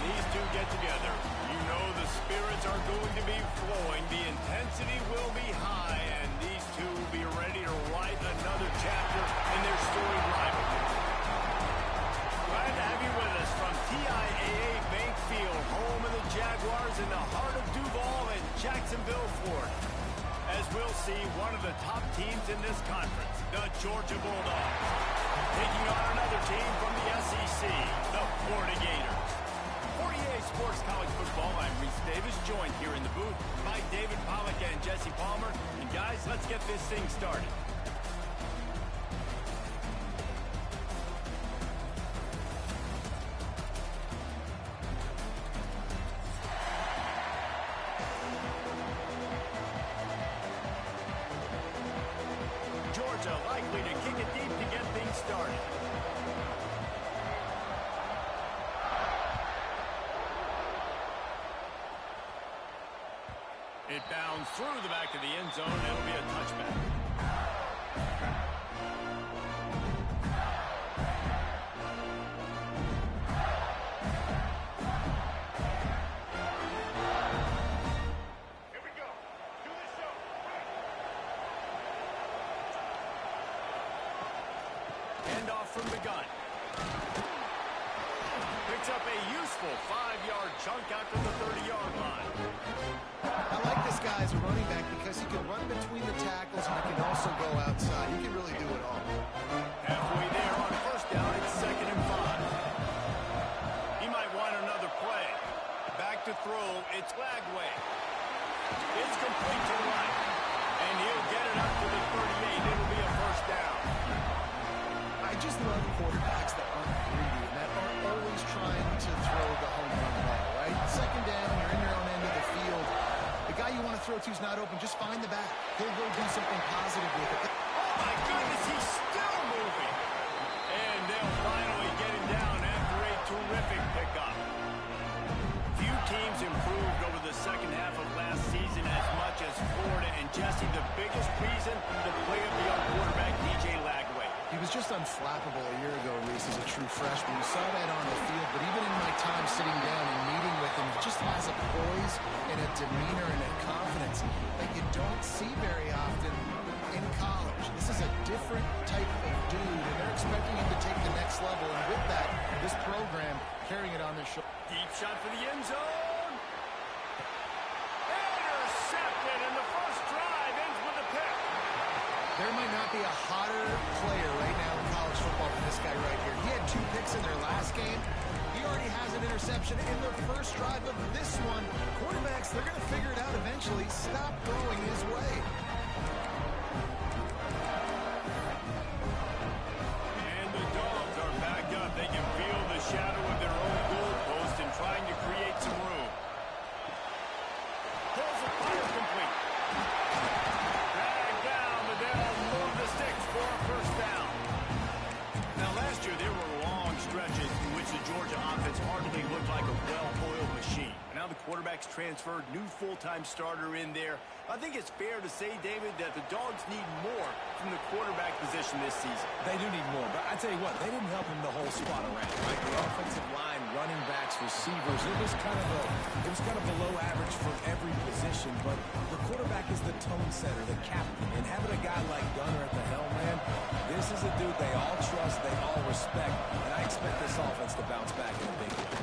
these two get together, you know the spirits are going to be flowing, the intensity will be high, and these two will be ready to write another chapter in their storied rivalry. Glad to have you with us from TIAA Bank Field, home of the Jaguars in the heart of Duval and Jacksonville, Florida. As we'll see, one of the top teams in this conference, the Georgia Bulldogs, taking on another team from the SEC, the Florida Gators. For EA Sports College Football, I'm Reese Davis, joined here in the booth by David Pollack and Jesse Palmer. And guys, let's get this thing started. Georgia likely to kick it deep to get things started. It bounds through the back of the end zone. It'll be a touchback. From the gun. Picks up a useful 5-yard chunk out to the 30-yard line. I like this guy as a running back because he can run between the tackles and he can also go outside. He can really do it all. Halfway there on first down, it's 2nd and 5. He might want another play. Back to throw, it's Lagway. It's complete to right. And he'll get it up to the 38. It'll be a first down. I just love quarterbacks that aren't greedy and that aren't always trying to throw the home run ball, right? 2nd down, you're in your own end of the field. The guy you want to throw to is not open. Just find the back. He'll go do something positive with it. Oh, my goodness, he's still moving. And they'll finally get him down after a terrific pickup. Few teams improved over the second half of last season as much as Florida. And Jesse, the biggest reason, the play of the young quarterback, DJ Lagway. He was just unflappable a year ago, Reese, as a true freshman. You saw that on the field, but even in my time sitting down and meeting with him, he just has a poise and a demeanor and a confidence that you don't see very often in college. This is a different type of dude, and they're expecting him to take the next level. And with that, this program carrying it on their shoulders. Deep shot for the end zone. Intercepted, and the first drive ends with a pick. There might not be a hotter player right now in college football than this guy right here. He had 2 picks in their last game. He already has an interception in the first drive of this one. Quarterbacks, they're going to figure it out eventually. Stop throwing his way. And the Dogs are back up. They can feel the shadow of their own goalpost and trying to create some room. Pulls the fire complete. They'll move the sticks for a first down. Now, last year, there were long stretches in which the Georgia offense hardly looked like a well-oiled machine. Now the quarterback's transferred, new full-time starter in there. I think it's fair to say, David, that the Dogs need more from the quarterback position this season. They do need more, but I tell you what, they didn't help him the whole spot around, right? The offensive line, running backs, receivers, it was kind of below average for every position, but the quarterback is the tone setter, the captain, and having a guy like Gunner at the helm, man, this is a dude they all trust, they all respect, and I expect this offense to bounce back in a big way.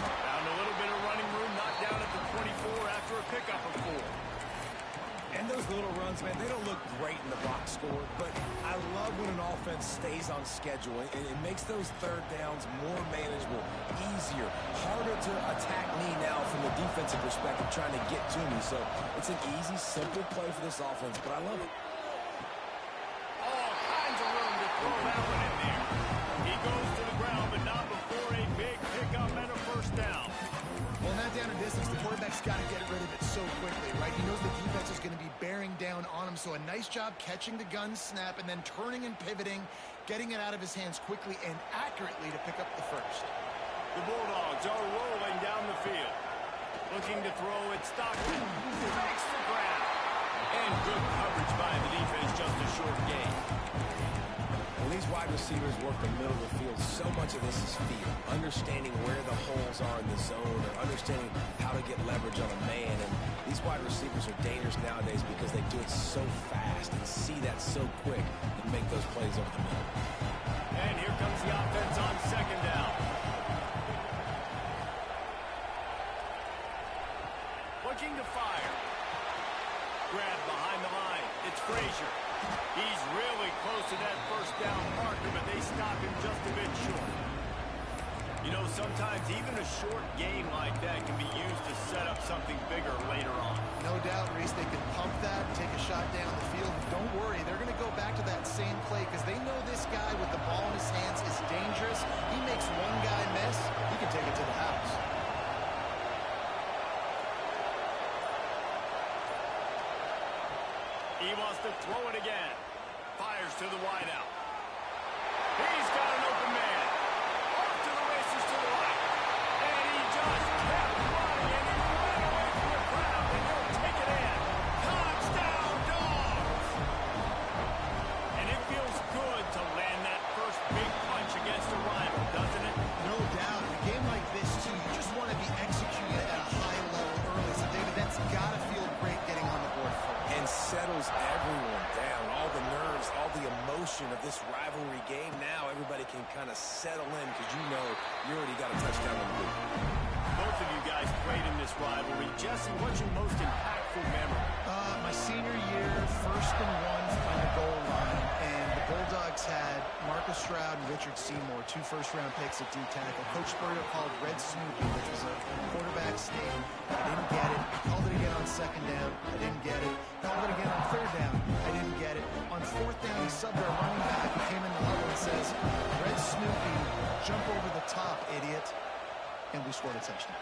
Found a little bit of running room, knocked down at the 24 after a pickup of 4. And those little runs, man, they don't look great in the box score, but I love when an offense stays on schedule. It makes those third downs more manageable, easier, harder to attack me now from the defensive perspective, trying to get to me. So it's an easy, simple play for this offense, but I love it. All kinds of room to throw that one in there. He goes to the ground, but not before a big pickup and a first down. Well, not down a distance, the quarterback's got to get rid of it so quickly, right? He knows the defense is going to be bearing down on him, so a nice job catching the gun snap and then turning and pivoting, getting it out of his hands quickly and accurately to pick up the first. The Bulldogs are rolling down the field. Looking to throw it, Stockton fakes the grab. And good coverage by the defense, just a short gain. Well, these wide receivers work the middle of the field, so much of this is feel. Understanding where the holes are in the zone or understanding how to get leverage on a man. And these wide receivers are dangerous nowadays because they do it so fast and see that so quick and make those plays over the middle. And here comes the offense on second down. Looking to fire. Grab behind the line. It's Frazier. He's really close to that first down marker, but they stop him just a bit short. You know, sometimes even a short game like that can be used to set up something bigger later on. No doubt, Reese, they can pump that and take a shot down the field. Don't worry, they're going to go back to that same play because they know this guy with the ball in his hands is dangerous. He makes one guy miss, he can take it to the house. He wants to throw it again. Fires to the wideout. He's got an open man. Off to the races to the right. And he just kept running, and he ran away from the crowd, and he'll take it in. Touchdown, Dogs! And it feels good to land that first big punch against a rival, doesn't it? No doubt. In a game like this, too, you just want to be executing at a high level early. So, David, that's got to feel great getting on the board first. And settles everyone down. All the nerves, all the emotion of this rivalry game. Now everybody can kind of settle in because you know you already got a touchdown on the board. Both of you guys played in this rivalry. Jesse, what's your most impactful memory? My senior year, 1st and 1 on the goal line, and the Bulldogs had Marcus Stroud and Richard Seymour, 2 first-round picks at D-tackle. Coach Spurrier called Red Snoopy, which was a quarterback's name. I didn't get it. He called it again on 2nd down. I didn't get it. Called it again on 3rd down. I didn't get it. On 4th down, he subbed our running back. He came in the huddle and says, Red Snoopy, jump over the top, idiot. And we scored a touchdown.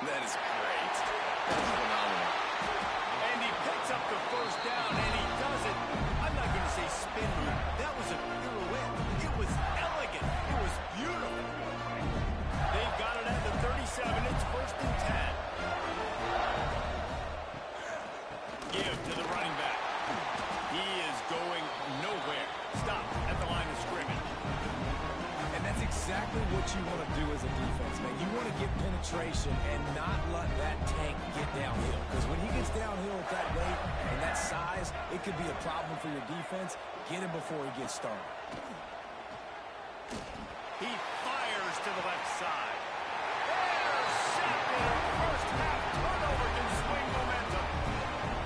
That is great. That's phenomenal. And he picks up the first down, and he does it. I'm not going to say spin move. That was a pirouette. It was elegant. It was beautiful. They've got it at the 37. It's 1st and 10. Give to the running back. He is going nowhere. Stop at the line of scrimmage. And that's exactly what you want to do as a defense, man. You want to get penetration and not let that tank get downhill. Because when he gets downhill at that weight and that size, it could be a problem for your defense. Get him before he gets started. He fires to the left side. Intercepted. First half turnover can swing momentum.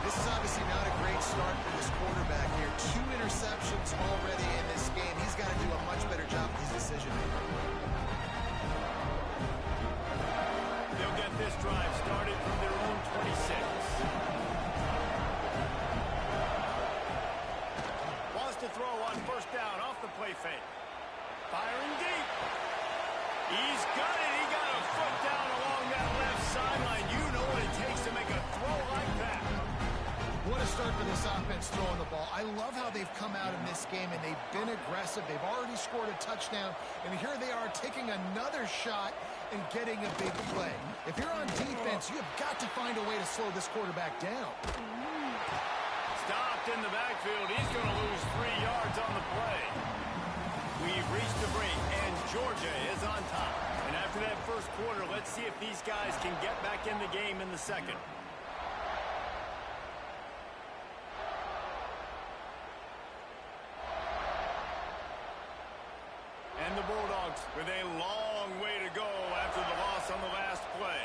This is obviously not a great start for this quarterback here. 2 interceptions already in this game. He's got to do a much better job with his decision-making. They'll get this drive started from their own 26. Wants to throw on 1st down off the play fake. Firing deep. He's got it. He got a foot down along that left sideline. You know what it takes to make a throw like that. What a start for this offense throwing the ball. I love how they've come out in this game, and they've been aggressive. They've already scored a touchdown, and here they are taking another shot and getting a big play. If you're on defense, you have got to find a way to slow this quarterback down. Stopped in the backfield. He's going to lose 3 yards on the play. We've reached the break, and Georgia is on top. And after that first quarter, let's see if these guys can get back in the game in the second. And the Bulldogs with a long way to go after the loss on the last play.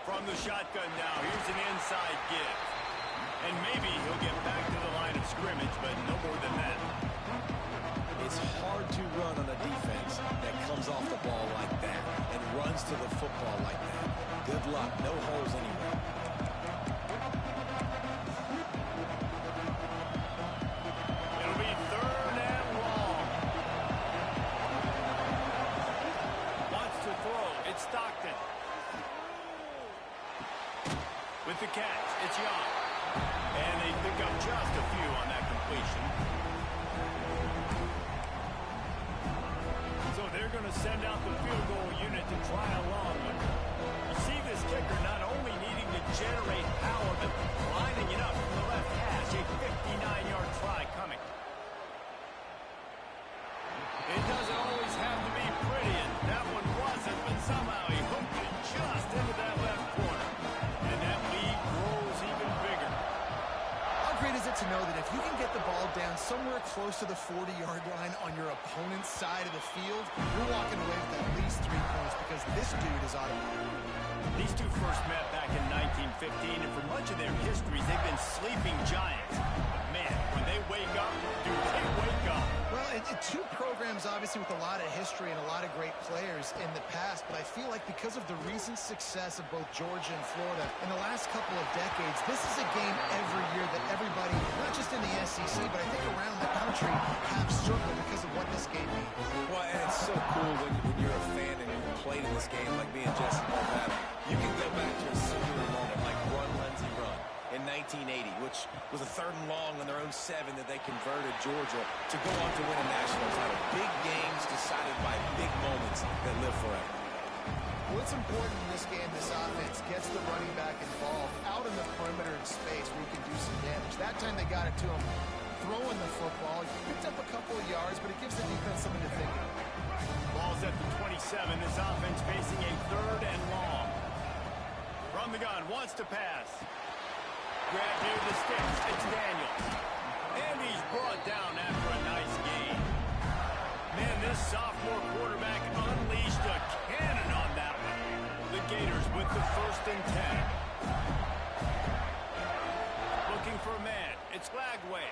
From the shotgun now, here's an inside give. And maybe he'll get back to the line of scrimmage, but no more than that. It's hard to run on a defense that comes off the ball like that and runs to the football like that. Good luck. No holes anywhere. It'll be 3rd and long. Wants to throw. It's Stockton. With the catch, it's Young. And they pick up just a few on that completion. So they're going to send out the field goal unit to try along with it. You see this kicker not only needing to generate power, but fly touchdown somewhere close to the 40-yard line on your opponent's side of the field, you're walking away with at least 3 points because this dude is automatic. These two first met back in 1915, and for much of their histories, they've been sleeping giants. But man, when they wake up, dude, they wake up. Well, two programs, obviously, with a lot of history and a lot of great players in the past, but I feel like because of the recent success of both Georgia and Florida in the last couple of decades, this is a game every year that everybody, not just in the SEC, but I think around the country, have circled because of what this game means. Well, and it's so cool when you're a fan and you played in this game, like being Jesse Marvada. You can go back to a singular moment like Run, Lindsey, Run in 1980, which was a 3rd and long on their own 7 that they converted Georgia to go on to win a national title. Big games decided by big moments that live forever. What's important in this game, this offense gets the running back involved out in the perimeter in space where you can do some damage. That time they got it to him throwing the football. He picked up a couple of yards, but it gives the defense something to think about. Ball's at the 27. This offense facing a 3rd and long. From the gun, wants to pass. Grab near the sticks. It's Daniels. And he's brought down after a nice gain. Man, this sophomore quarterback unleashed a cannon on that one. The Gators with the 1st and 10. Looking for a man. It's Lagway.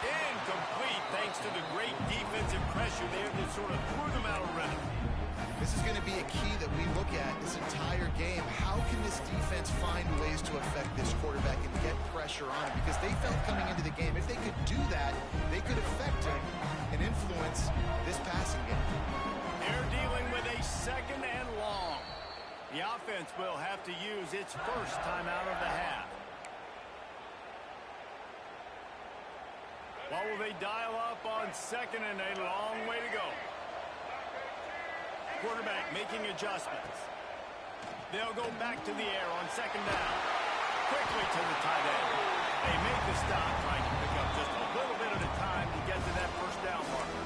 Incomplete thanks to the great defensive pressure there that sort of threw them out of rhythm. This is going to be a key that we look at this entire game. How can this defense find ways to affect this quarterback and get pressure on him? Because they felt coming into the game, if they could do that, they could affect him and influence this passing game. They're dealing with a 2nd and long. The offense will have to use its first timeout of the half. What will they dial up on 2nd and a long way to go? Quarterback making adjustments. They'll go back to the air on 2nd down. Quickly to the tight end. They make the stop, trying to pick up just a little bit at a time to get to that 1st down marker.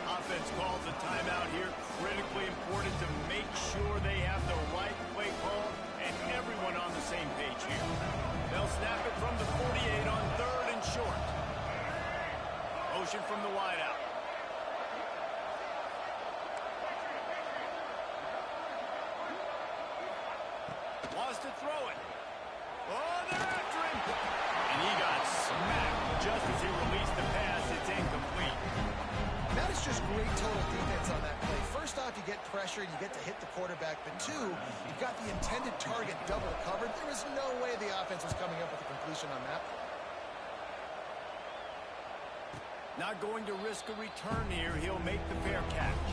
Offense calls a timeout here. Critically important to make sure they have the right play call and everyone on the same page here. They'll snap it from the 48 on 3rd and short. Motion from the wideout. Wants to throw it. Oh, they're after him. And he got smacked just as he released the pass. It's incomplete. That is just great total defense on that play. First off, you get pressure and you get to hit the quarterback. But 2, you've got the intended target double covered. There is no way the offense was coming up with a completion on that. Not going to risk a return here. He'll make the fair catch.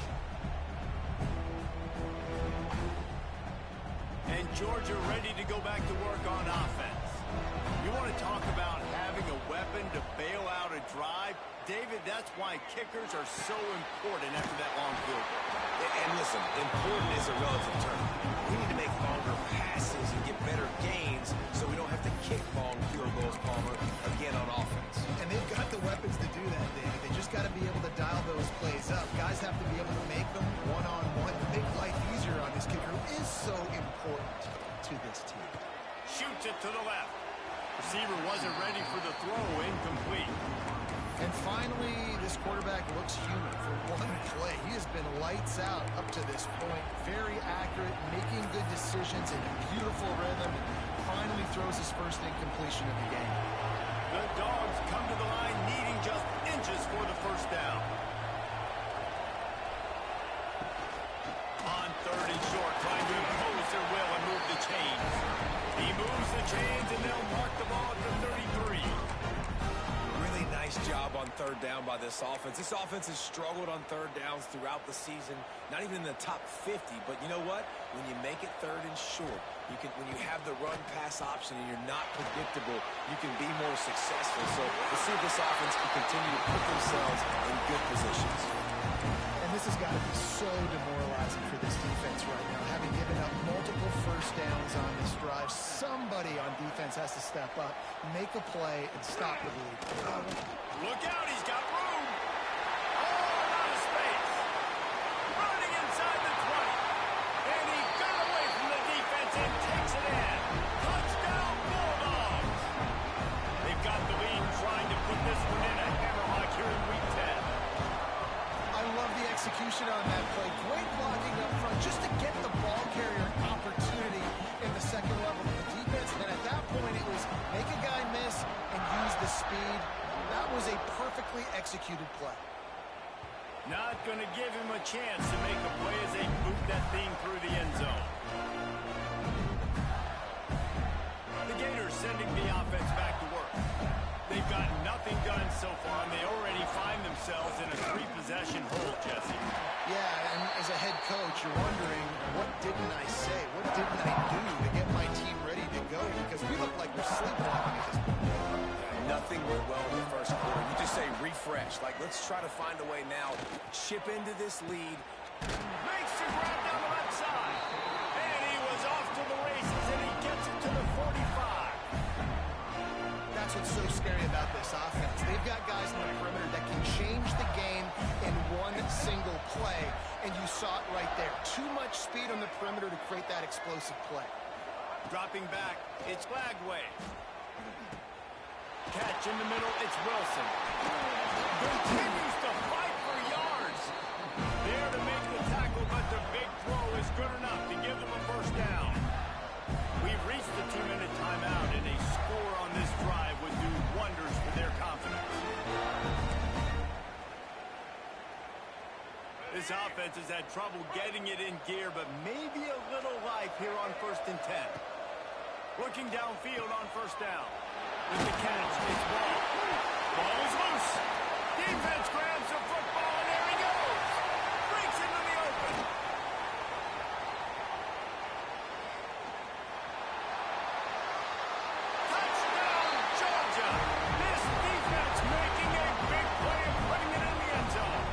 And Georgia ready to go back to work on offense. You want to talk about having a weapon to bail out a drive? David, that's why kickers are so important after that long field goal. And listen, important is a relative term. We need to make longer passes and get better gains so we don't have to kick long field goals, Palmer, again on offense. And they've got the weapons to do that, David. They just got to be able to dial those plays up. Guys have to be able to make them one-on-one to make life easier on this kicker, who is so important to this team. Shoots it to the left. Receiver wasn't ready for the throw. Incomplete. And finally, this quarterback looks human for one play. He has been lights out up to this point. Very accurate, making good decisions in a beautiful rhythm. And finally throws his first incompletion of the game. The Dogs come to the line needing just inches for the 1st down. On 3rd and short, trying to impose their will and move the chains. He moves the chains and they'll mark the ball at the 33. Really nice job on 3rd down by this offense. This offense has struggled on 3rd downs throughout the season, not even in the top 50. But you know what? When you make it 3rd and short, when you have the run-pass option and you're not predictable, you can be more successful. So we'll see if this offense can continue to put themselves in good positions. And this has got to be so demoralizing for this defense right now. Having given up multiple 1st downs on this drive, somebody on defense has to step up, make a play, and stop the lead. Look out, he's got room. Oh, out of space. Running inside the 20. And he got away from the defense and takes it in. Touchdown, Bulldogs. Dogs. They've got the lead, trying to put this one in a hammerlock here in Week 10. I love the execution on that play. Great blocking up front just to get the ball carrier an opportunity in the second level of the defense. And then at that point, it was make a guy miss and use the speed. That was a perfectly executed play. Not going to give him a chance to make a play as they boot that thing through the end zone. The Gators sending the offense back to work. They've got nothing done so far, and they already find themselves in a three-possession hole, Jesse. Yeah, and as a head coach, you're wondering, what didn't I say? What didn't I do to get my team ready to go? Because we look like we're sleepwalking at this point. Nothing went well in the first quarter. You just say refresh. Like, let's try to find a way now. Chip into this lead. Makes the grab down the left side. And he was off to the races, and he gets it to the 45. That's what's so scary about this offense. They've got guys in the perimeter that can change the game in one single play, and you saw it right there. Too much speed on the perimeter to create that explosive play. Dropping back, it's Lagway. Catch in the middle, it's Wilson. Continues to fight for yards. There to make the tackle, but the big throw is good enough to give them a first down. We've reached the 2-minute timeout, and a score on this drive would do wonders for their confidence. This offense has had trouble getting it in gear, but maybe a little life here on 1st and 10. Looking downfield on first down. With the catch, it's Ball. Ball is loose. Defense grabs the football, and there he goes. Breaks into the open. Touchdown, Georgia. This defense making a big play and putting it in the end zone.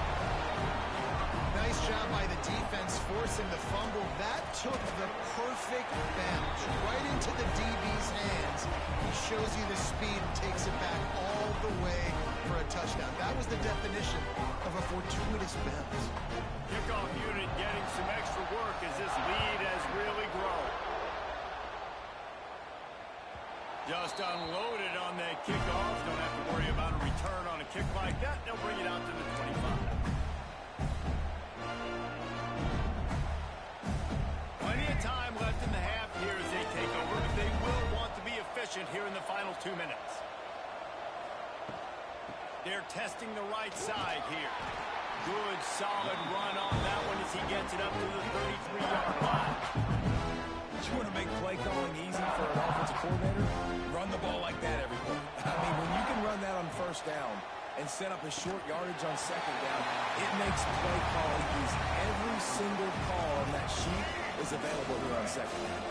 Nice job by the defense forcing the fumble. That took the perfect bounce right into the DB's hands. He shows you the speed and takes it back all the way for a touchdown. That was the definition of a fortuitous bounce. Kickoff unit getting some extra work as this lead has really grown. Just unloaded on that kickoff. Don't have to worry about a return on a kick like that. They'll bring it out to the 25. Plenty of time left in the half here as they take over, but they will want to be efficient here in the final 2 minutes. They're testing the right side here. Good, solid run on that one as he gets it up to the 33-yard line. You want to make play calling easy for an offensive coordinator? Run the ball like that every play. I mean, when you can run that on first down and set up a short yardage on second down, it makes play calling easy. Every single call on that sheet is available here on second down.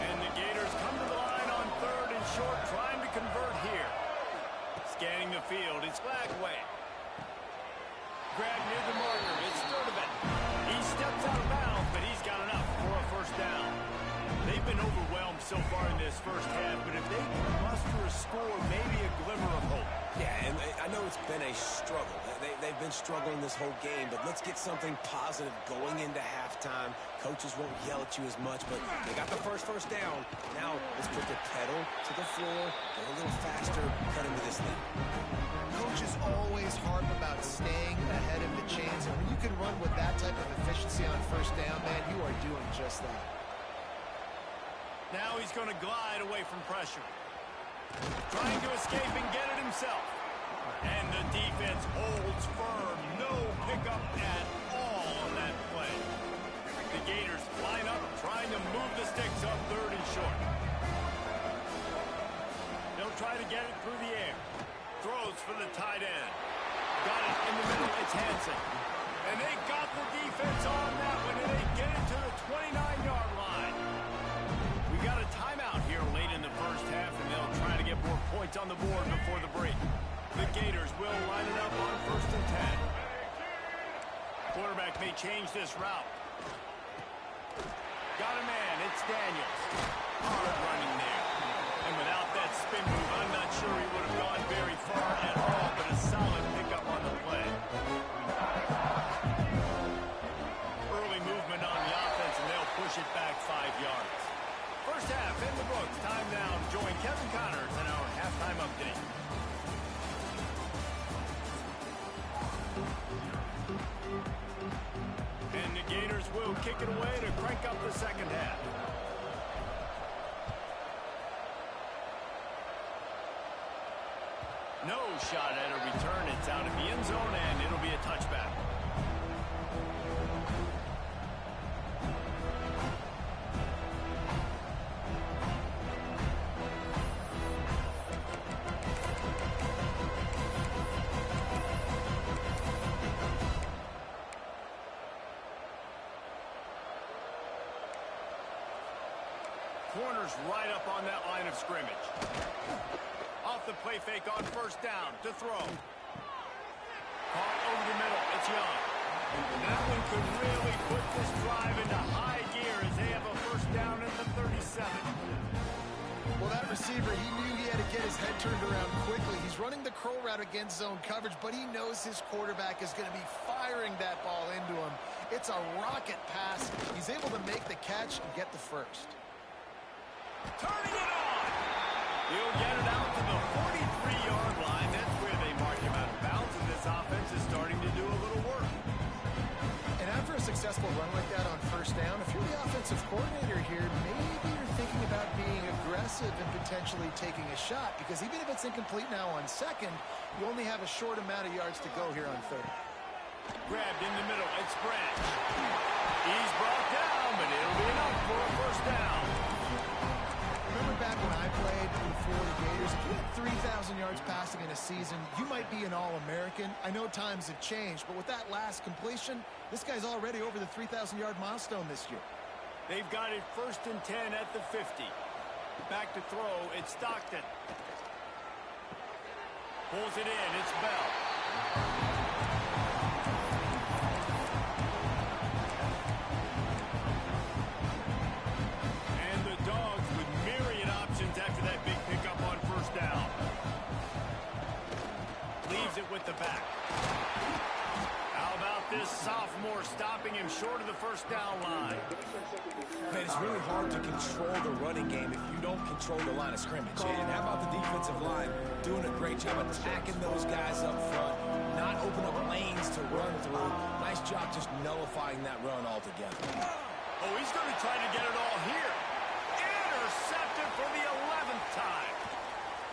And the Gators come to the line on 3rd and short, trying to convert here. Scanning the field, it's Lagway. Grab near the marker, it's Sturdivant. He steps out of bounds, but he's got enough for a first down. They've been overwhelmed so far in this first half, but if they can muster a score, maybe a glimmer of hope. Yeah, and I know it's been a struggle. They've been struggling this whole game, but let's get something positive going into halftime. Coaches won't yell at you as much, but they got the first down. Now let's put the pedal to the floor, go a little faster, cut into this lead. Coaches always harp about staying ahead of the chains, and when you can run with that type of efficiency on first down, man, you are doing just that. Now he's going to glide away from pressure. Trying to escape and get it himself. And the defense holds firm. No pickup at all on that play. The Gators line up, trying to move the sticks on 3rd and short. They'll try to get it through the air. Throws for the tight end. Got it in the middle, it's Hansen. And they got the defense on that one, and they get it to the 29-yard line. We got a timeout here late in the first half, and they'll try to get more points on the board before the break. The Gators will line it up on 1st and 10. Quarterback may change this route. Got a man, it's Daniels. Hard running there. And without that spin move, I'm not sure he would have gone very far at all, but a solid pickup on the play. Early movement on the offense, and they'll push it back 5 yards. First half in the books. Time now to join Kevin Connors in our halftime update. And the Gators will kick it away to crank up the second half. No shot at a return. It's out of the end zone, and it'll be a touchback. Corners right up on that line of scrimmage. Off the play fake on first down to throw. Caught over the middle. It's Young. That one could really put this drive into high gear as they have a first down at the 37. Well, that receiver, he knew he had to get his head turned around quickly. He's running the curl route against zone coverage, but he knows his quarterback is going to be firing that ball into him. It's a rocket pass. He's able to make the catch and get the first. Turning it on. He'll get it out to the 43-yard line. That's where they mark him out of bounds, and this offense is starting to do a little work. And after a successful run like that on first down, if you're the offensive coordinator here, maybe you're thinking about being aggressive and potentially taking a shot, because even if it's incomplete now on second, you only have a short amount of yards to go here on third. Grabbed in the middle. It's Branch. He's brought down, but it'll be enough for a first down. Remember back when I played for the Gators, if you had 3,000 yards passing in a season, you might be an All-American. I know times have changed, but with that last completion, this guy's already over the 3,000-yard milestone this year. They've got it 1st and 10 at the 50. Back to throw. It's Stockton. Pulls it in. It's Bell. With the back. How about this sophomore stopping him short of the first down line? Man, it's really hard to control the running game if you don't control the line of scrimmage. And how about the defensive line doing a great job attacking those guys up front, not open up lanes to run through. Nice job just nullifying that run altogether. Oh, he's going to try to get it all here. Intercepted for the 11th time.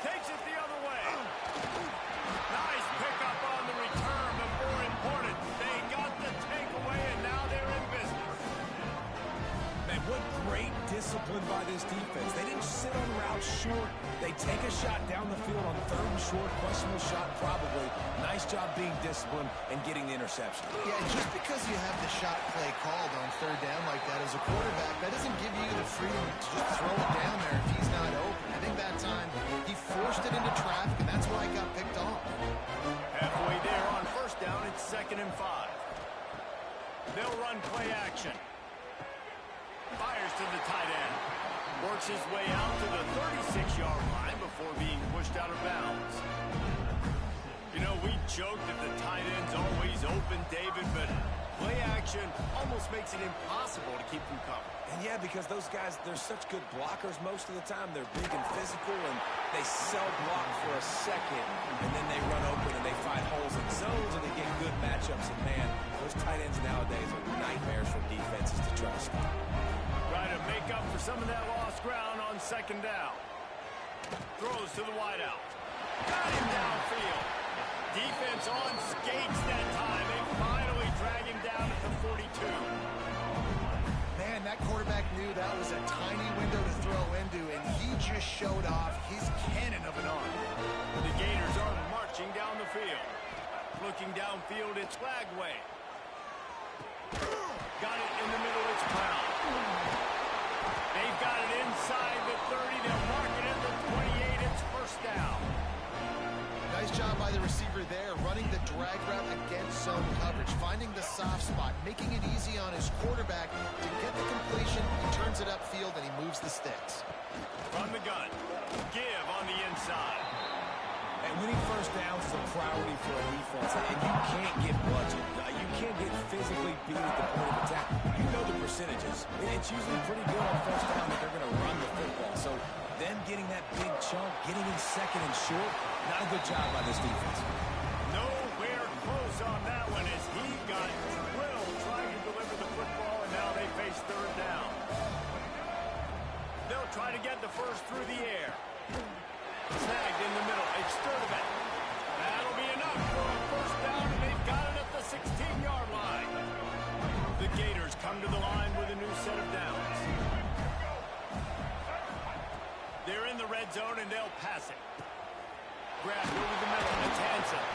Takes it the other way. Nice pickup on the return, but more important, they got the takeaway, and now they're in business. Man, what great discipline by this defense. They didn't sit on route short. They take a shot down the field on third and short, questionable shot probably. Nice job being disciplined and getting the interception. Yeah, just because you have the shot play called on third down like that as a quarterback, that doesn't give you the freedom to just throw it down there if he's not open. I think that time he forced it into traffic, and that's why he got picked off. Halfway there on first down, it's 2nd and 5. They'll run play action. Fires to the tight end. Works his way out to the 36-yard line before being pushed out of bounds. You know, we joked that the tight end's always open, David, but play action almost makes it impossible to keep them covered. And yeah, because those guys, they're such good blockers most of the time. They're big and physical, and they self-block for a second, and then they run open and they find holes in zones, and they get good matchups. And man, those tight ends nowadays are nightmares for defenses to trust. Trying to make up for some of that lost ground on 2nd down. Throws to the wideout. Got him downfield. Defense on skates that time. They finally drag him down at the 42. Man, that quarterback knew that was a tiny window to throw into, and he just showed off his cannon of an arm. The Gators are marching down the field. Looking downfield, it's Flagway. Got it in the middle, it's Brown. They've got it inside the 30. They'll mark it at the 28. It's first down. Nice job by the receiver there, running the drag route against zone coverage, finding the soft spot, making it easy on his quarterback to get the completion. He turns it upfield, and he moves the sticks. From the gun. Give on the inside. And winning first downs is a priority for a defense, and you can't get bludgeoned. You can't get physically beat at the point of attack. You know the percentages. It's usually pretty good on first down that they're going to run the football. So them getting that big chunk, getting in second and short, not a good job by this defense. Nowhere close on that one as he got drilled trying to deliver the football, and now they face third down. They'll try to get the first through the air. Snagged in the middle. It's Sturdivant. That'll be enough for a first down, and they've got it at the 16-yard line. The Gators come to the line with a new set of downs. They're in the red zone, and they'll pass it. Grabbed over the middle. It's Hansen.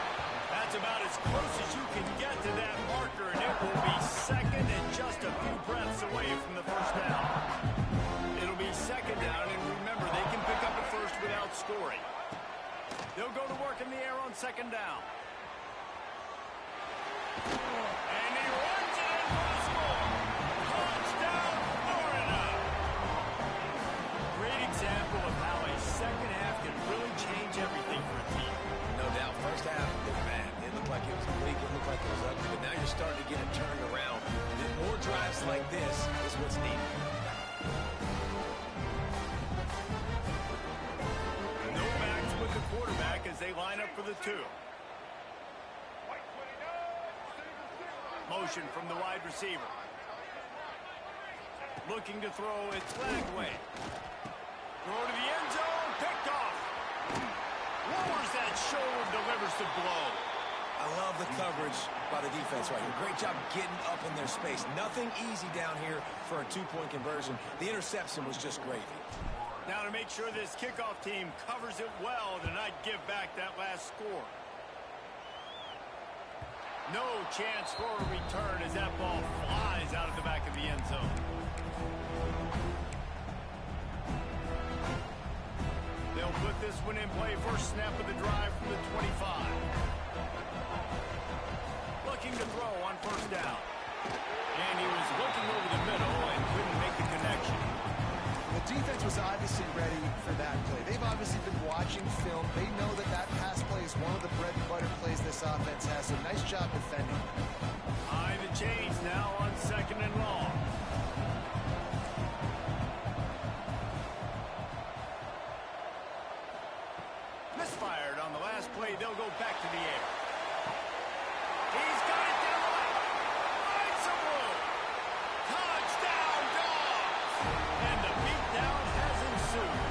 That's about as close as you can get to that marker, and it will be second and just a few breaths away from the first down. It'll be second down, and remember, they can pick up a first without scoring. They'll go to work in the air on second down. And he runs it in for the score. Touchdown, Florida. Great example of how a second half can really change everything for a team. No doubt. First half was bad. It looked like it was weak. It looked like it was ugly. But now you're starting to get it turned around. And more drives like this is what's needed. No backs with the quarterback as they line up for the two. Motion from the wide receiver. Looking to throw, it's Lagway. Throw to the end zone, picked off. Lowers that shoulder, delivers the blow. I love the coverage by the defense right here. Great job getting up in their space. Nothing easy down here for a two-point conversion. The interception was just gravy. Now to make sure this kickoff team covers it well to not give back that last score. No chance for a return as that ball flies out of the back of the end zone. They'll put this one in play. First snap of the drive from the 25. Looking to throw on first down. And he was looking over the middle and couldn't make the connection. The defense was obviously ready for that play. They've obviously been watching film. They know that that pass play is one of the bread and butter plays this offense has. So nice job defending. High the chains now on second and long. Misfired on the last play. They'll go back to the air. He's got it down the line. Finds some room. Touchdown, Dogs! And the beatdown has ensued.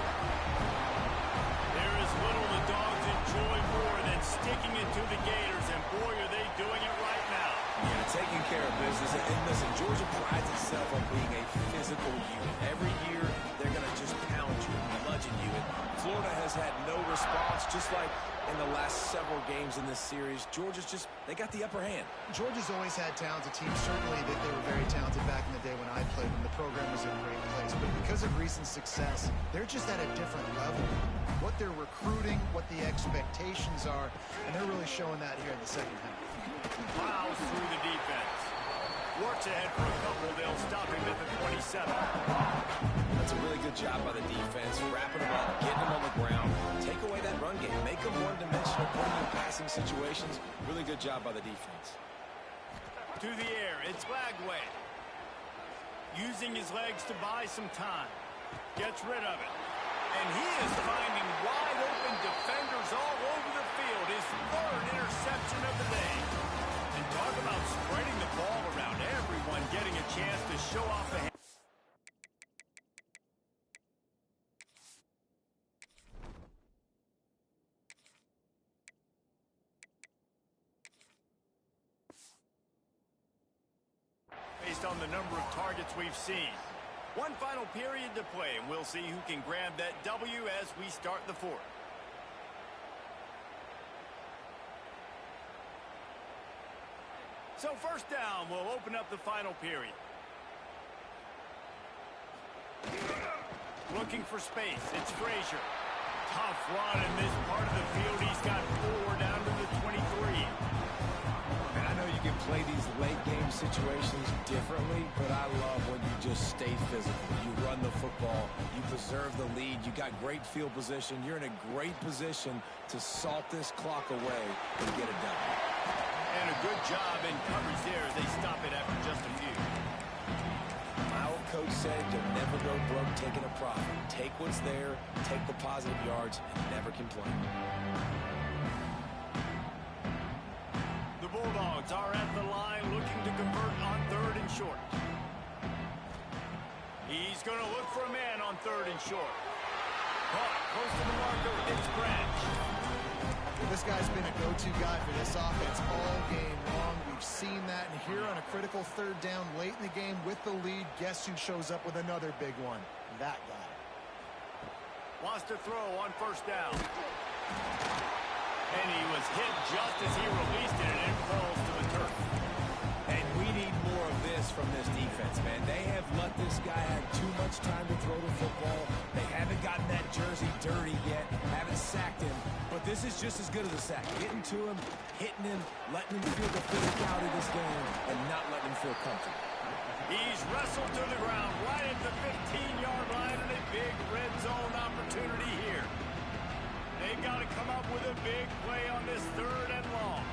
There is little the Dogs enjoy more than sticking it to the Gators, and boy, are they doing it right now. Yeah, taking care of business. And listen, Georgia prides itself on being a physical unit. Every year, they're going to just pound you and bludgeon you. And Florida has had no response, just like in the last several games in this series. Georgia's just, they got the upper hand. Georgia's always had talented teams. Certainly that they were very talented back in the day when I played them. The program was in a great place. But because of recent success, they're just at a different level. What they're recruiting, what the expectations are, and they're really showing that here in the second half. Plows through the defense. Works ahead for a couple. They'll stop him at the 27. That's a really good job by the defense, wrapping them up, getting them on the ground, take away that run game, make them one-dimensional, put them in passing situations. Really good job by the defense. To the air, it's Lagway. Using his legs to buy some time. Gets rid of it. And he is finding wide-open defenders all over the field. His third interception of the day. And talk about spreading the ball around. Everyone getting a chance to show off the hand. Based on the number of targets we've seen. One final period to play, and we'll see who can grab that W as we start the fourth. So first down, we'll open up the final period. Looking for space, it's Frazier. Tough run in this part of the field. He's got 4 down to the 23. And I know you can play these late game situations differently, but I love when you just stay physical. You run the football, you preserve the lead. You got great field position. You're in a great position to salt this clock away and get it done. And a good job in coverage there. They stop it after just a few. My old coach said you'll never go broke taking a profit. Take what's there, take the positive yards, and never complain. The Bulldogs are at the line looking to convert on 3rd and short. He's going to look for a man on 3rd and short. Caught close to the marker. It's Branch. This guy's been a go-to guy for this offense all game long. We've seen that, and here on a critical 3rd down late in the game with the lead, guess who shows up with another big one? That guy. Wants to throw on 1st down. And he was hit just as he released it, and it falls to the turf. And we need more of this from this defense, man. They have let this guy have too much time to throw the football. They haven't gotten that jersey dirty yet, haven't sacked him. But this is just as good as a sack. Getting to him, hitting him, letting him feel the physicality of this game, and not letting him feel comfortable. He's wrestled to the ground right at the 15-yard line, and a big red zone opportunity here. They've got to come up with a big play on this 3rd and long.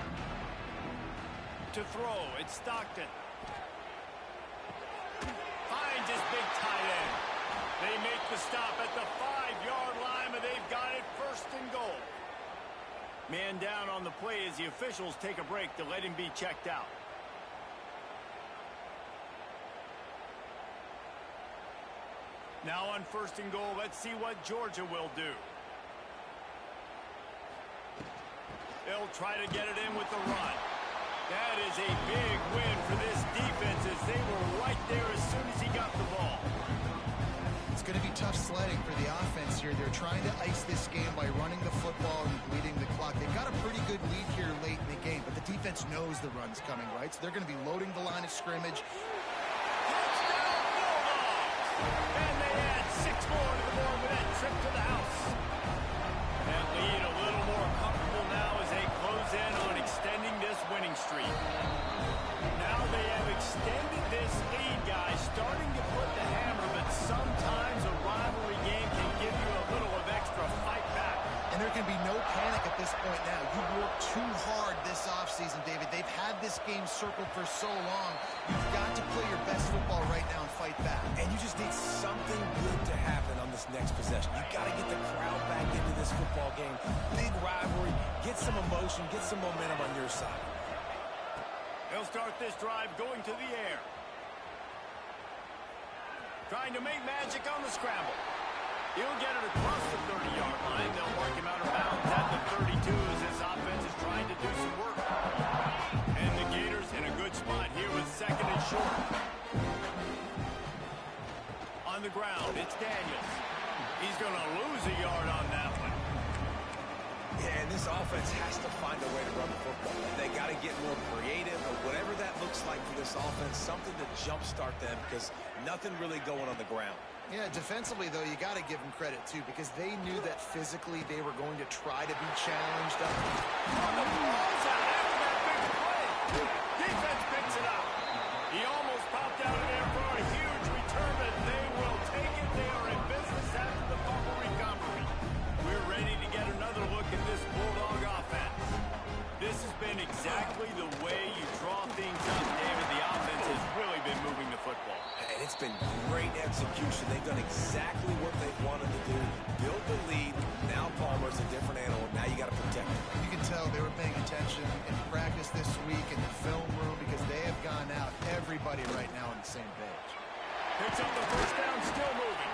To throw, it's Stockton. Finds his big tight end. They make the stop at the 5-yard line, but they've got it 1st and goal. Man down on the play as the officials take a break to let him be checked out. Now on 1st and goal, let's see what Georgia will do. They'll try to get it in with the run. That is a big win for this defense as they were right there as soon as he got the ball. It's going to be tough sledding for the offense here. They're trying to ice this game by running the football and bleeding the clock. They've got a pretty good lead here late in the game, but the defense knows the run's coming, right? So they're going to be loading the line of scrimmage. Touchdown Bulldogs! And they add 6 more to the board with that trip to the house. That lead a little more comfortable now as they close in on extending this winning streak. Now they have extended this lead, guys, starting to put the hammer, but sometimes a rivalry game can give you a little of extra fight back. And there can be no panic at this point now. You worked too hard this offseason, David. They've had this game circled for so long. You've got to play your best football right now and fight back. And you just need something good to happen on this next possession. You got to get the crowd back into this football game. Big rivalry. Get some emotion. Get some momentum on your side. They'll start this drive going to the air. Trying to make magic on the scramble. He'll get it across the 30-yard line. They'll mark him out of bounds at the 32 as this offense is trying to do some work. And the Gators in a good spot here with 2nd and short. On the ground, it's Daniels. He's going to lose a yard on that one. Yeah, and this offense has to find a way to run the football. They got to get more creative, or whatever that looks like for this offense, something to jumpstart them because nothing really going on the ground. Yeah, defensively, though, you got to give them credit, too, because they knew that physically they were going to try to be challenged. On the balls out after that big play. Defense picks it up. He almost popped out of there for a huge return, but they will take it. They are in business after the fumble recovery. We're ready to get another look at this Bulldog offense. This has been exactly the way you draw things up, David. The offense has really been moving the football. And it's been great execution. They've done exactly what they wanted to do. Build the lead. Now Palmer's a different animal. Now you got to protect him. You can tell they were paying attention in practice this week in the film room because they have gone out, everybody right now on the same page. Picks up the 1st down, still moving.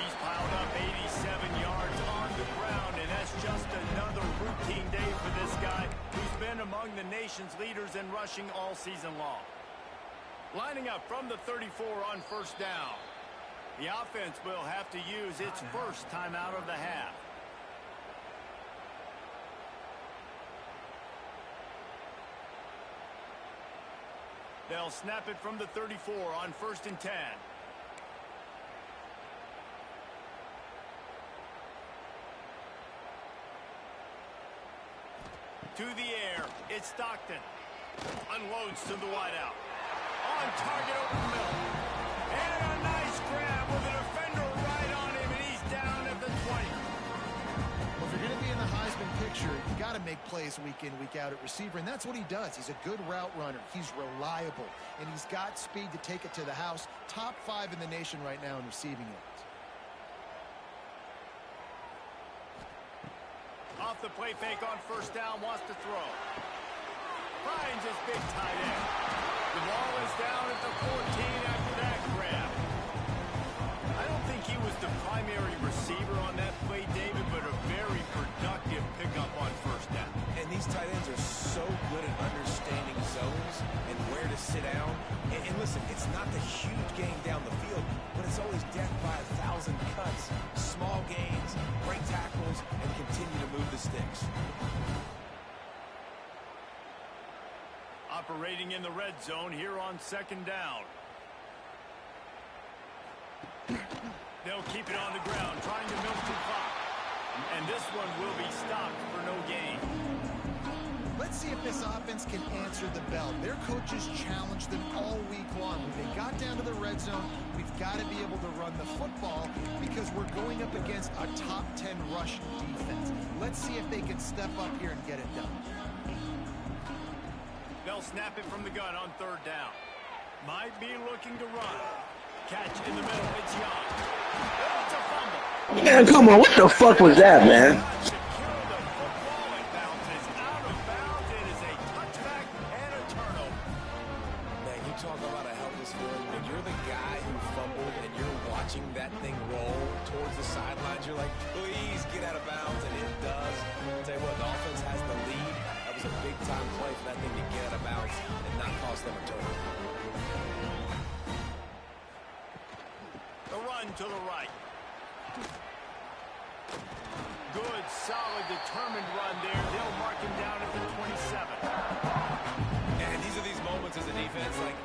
He's piled up 87 yards on the ground, and that's just another routine day for this guy who's been among the nation's leaders in rushing all season long. Lining up from the 34 on 1st down. The offense will have to use its first timeout of the half. They'll snap it from the 34 on 1st and 10. To the air, it's Stockton. Unloads to the wideout. On target over the middle. And a nice grab with a defender right on him, and make plays week in, week out at receiver, and that's what he does. He's a good route runner. He's reliable, and he's got speed to take it to the house. Top 5 in the nation right now in receiving yards. Off the play fake on first down, wants to throw. Finds his big tight end. The ball is down at the 14 after that grab. I don't think he was the primary receiver on that play, David, but a very productive pickup on first down. And these tight ends are so good at understanding zones and where to sit down. And listen, it's not the huge gain down the field, but it's always death by 1,000 cuts, small gains, break tackles, and continue to move the sticks. Operating in the red zone here on second down. They'll keep it on the ground, trying to milk the clock. And this one will be stopped for no gain. Let's see if this offense can answer the bell. Their coaches challenged them all week long. When they got down to the red zone, we've got to be able to run the football because we're going up against a top 10 rush defense. Let's see if they can step up here and get it done. They'll snap it from the gun on third down. Might be looking to run. Catch in the middle, it's Young. Oh, it's a fumble. Man, come on, what the fuck was that, man? Secure the football, it bounces out of bounds. It is a touchback and a turnover. Man, you talk about a helpless feeling. When you're the guy who fumbled and you're watching that thing roll towards the sidelines, you're like, please get out of bounds, and it does. I'll tell you what, the offense has the lead. That was a big-time play for that thing to get out of bounds and not cost them a turnover. The run to the right. Good, solid, determined run there. They'll mark him down at the 27. And these are these moments as a defense, like,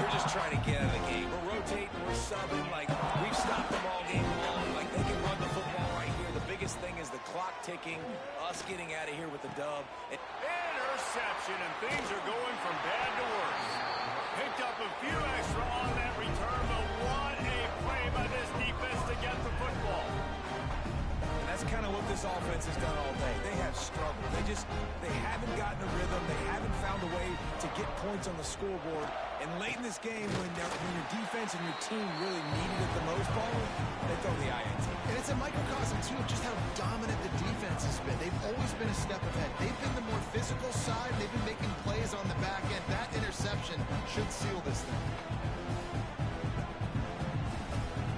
you're just trying to get out of the game. We're rotating, we're subbing, like, we've stopped them all game long. Like, they can run the football right here. The biggest thing is the clock ticking, us getting out of here with the dub. Interception, and things are going from bad to worse. Picked up a few extra on that return, but what a play by this defense to get the football. And that's kind of what this offense has done all day. They have struggled. They haven't gotten a rhythm. They haven't found a way to get points on the scoreboard. And late in this game, when your defense and your team really needed it the most, they throw the INT. And it's a microcosm, too, of just how dominant the defense has been. They've always been a step ahead. They've been the more physical side. They've been making plays on the back end. That interception should seal this thing.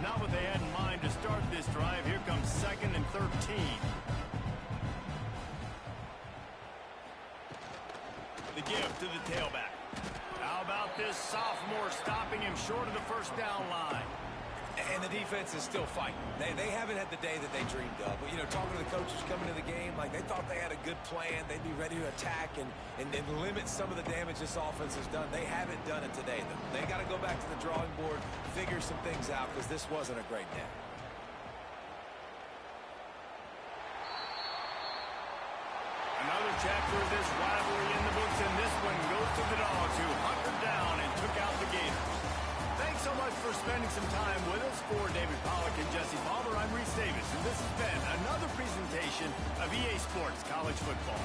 Not what they had in mind to start this drive. Here comes 2nd and 13. The give to the tailback. How about this sophomore stopping him short of the first down line? And the defense is still fighting. They haven't had the day that they dreamed of. But, you know, talking to the coaches coming to the game, like, they thought they had a good plan. They'd be ready to attack and limit some of the damage this offense has done. They haven't done it today, though. They got to go back to the drawing board, figure some things out, because this wasn't a great day. Another chapter of this rivalry in the books, and this one goes to the Dogs, who hunkered down and took out the Gators. Thanks so much for spending some time with us. For David Pollack and Jesse Palmer, I'm Reese Davis, and this has been another presentation of EA Sports College Football.